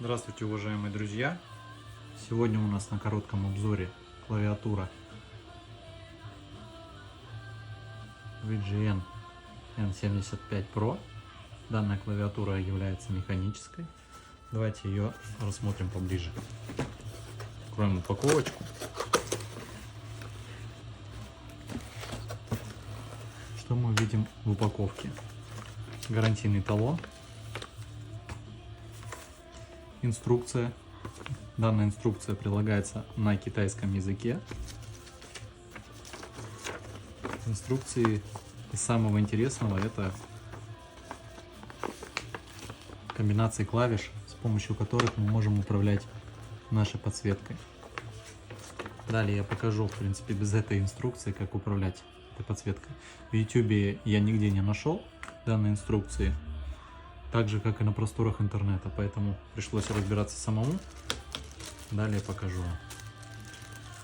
Здравствуйте, уважаемые друзья! Сегодня у нас на коротком обзоре клавиатура VGN N75 Pro. Данная клавиатура является механической. Давайте ее рассмотрим поближе. Откроем упаковочку. Что мы видим в упаковке? Гарантийный талон. Инструкция. Данная инструкция прилагается на китайском языке. Инструкции из самого интересного это комбинации клавиш, с помощью которых мы можем управлять нашей подсветкой. Далее я покажу, в принципе, без этой инструкции, как управлять этой подсветкой. В YouTube я нигде не нашел данной инструкции, так же как и на просторах интернета, поэтому пришлось разбираться самому. Далее покажу вам.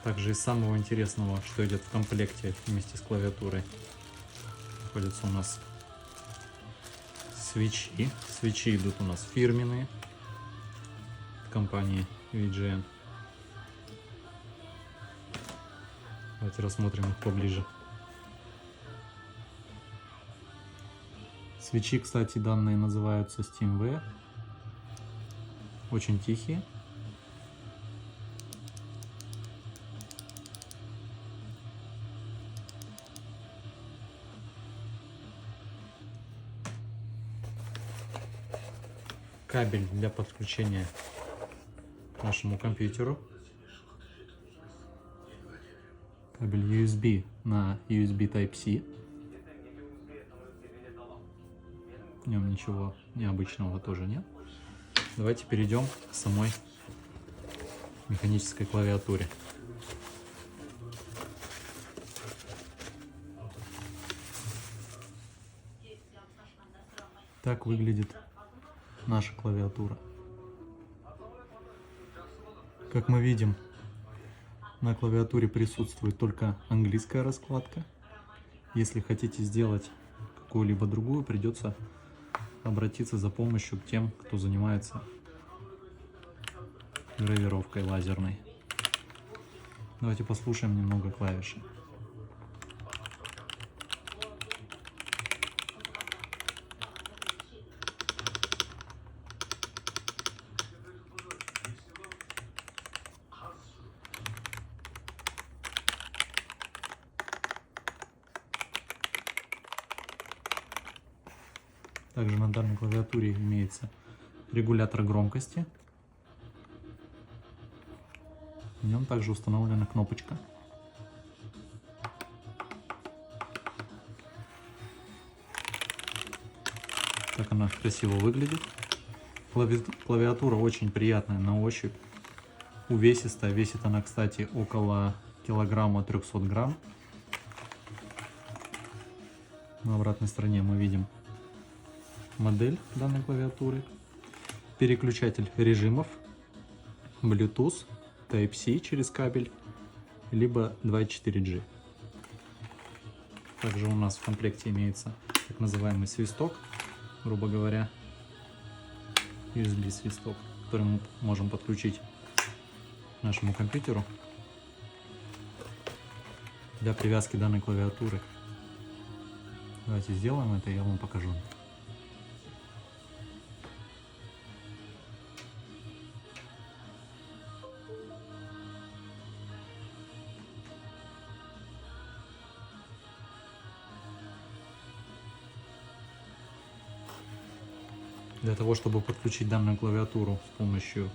Также из самого интересного, что идет в комплекте вместе с клавиатурой, находятся у нас свечи. Свечи идут у нас фирменные от компании VGN. Давайте рассмотрим их поближе. Свечи, кстати, данные называются SteamV. Очень тихие. Кабель для подключения к нашему компьютеру. Кабель USB на USB Type-C. В нем ничего необычного тоже нет. Давайте перейдем к самой механической клавиатуре. Так выглядит наша клавиатура. Как мы видим, на клавиатуре присутствует только английская раскладка. Если хотите сделать какую-либо другую, придется обратиться за помощью к тем, кто занимается гравировкой лазерной. Давайте послушаем немного клавиши. Также на данной клавиатуре имеется регулятор громкости. В нем также установлена кнопочка. Так она красиво выглядит. Клавиатура очень приятная на ощупь, увесистая. Весит она, кстати, около килограмма 300 грамм. На обратной стороне мы видим модель данной клавиатуры, переключатель режимов, Bluetooth, Type-C через кабель, либо 2.4G. Также у нас в комплекте имеется так называемый свисток, грубо говоря, USB свисток, который мы можем подключить к нашему компьютеру для привязки данной клавиатуры. Давайте сделаем это, и я вам покажу. Для того, чтобы подключить данную клавиатуру с помощью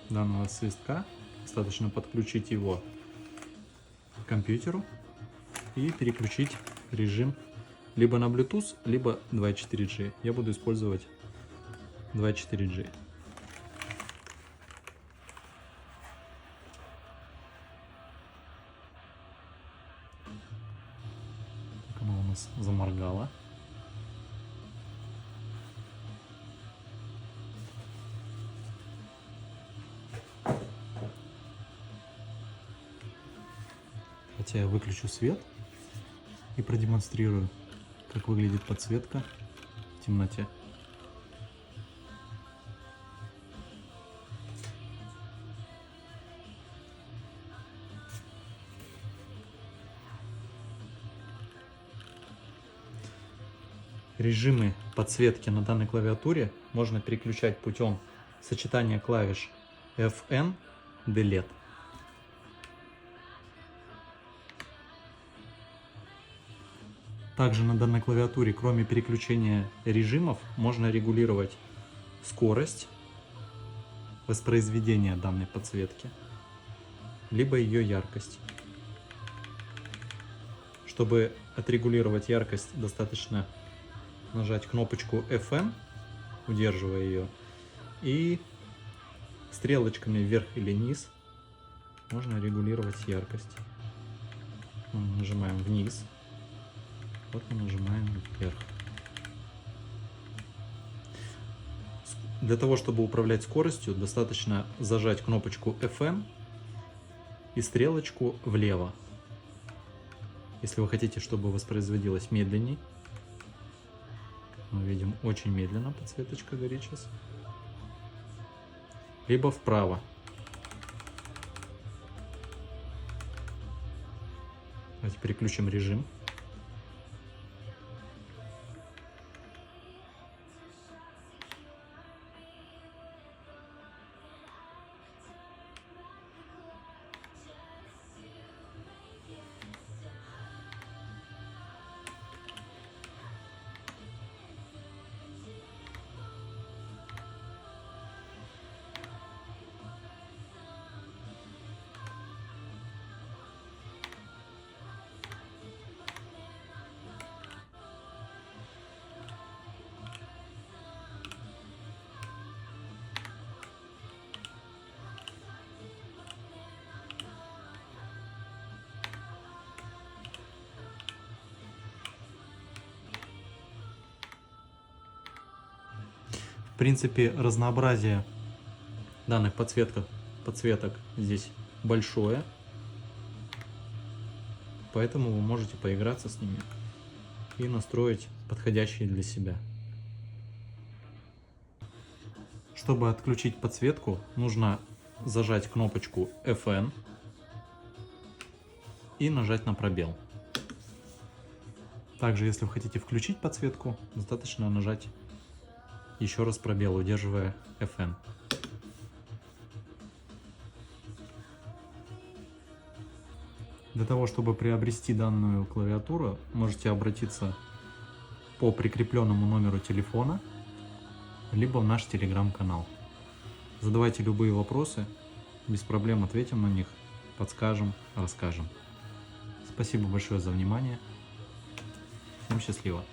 данного свистка, достаточно подключить его к компьютеру и переключить режим либо на Bluetooth, либо 2.4G. Я буду использовать 2.4G. Так она у нас заморгала. Хотя я выключу свет и продемонстрирую, как выглядит подсветка в темноте. Режимы подсветки на данной клавиатуре можно переключать путем сочетания клавиш FN, Delete. Также на данной клавиатуре, кроме переключения режимов, можно регулировать скорость воспроизведения данной подсветки, либо ее яркость. Чтобы отрегулировать яркость, достаточно нажать кнопочку FN, удерживая ее, и стрелочками вверх или вниз можно регулировать яркость. Мы нажимаем вниз, вот мы нажимаем вверх. Для того, чтобы управлять скоростью, достаточно зажать кнопочку FN и стрелочку влево. Если вы хотите, чтобы воспроизводилось медленней, мы видим, очень медленно подсветочка горит сейчас. Либо вправо. Давайте переключим режим. В принципе, разнообразие данных подсветок здесь большое, поэтому вы можете поиграться с ними и настроить подходящие для себя. Чтобы отключить подсветку, нужно зажать кнопочку FN и нажать на пробел. Также, если вы хотите включить подсветку, достаточно нажать еще раз пробел, удерживая FN. Для того, чтобы приобрести данную клавиатуру, можете обратиться по прикрепленному номеру телефона, либо в наш телеграм-канал. Задавайте любые вопросы, без проблем ответим на них, подскажем, расскажем. Спасибо большое за внимание. Всем счастливо!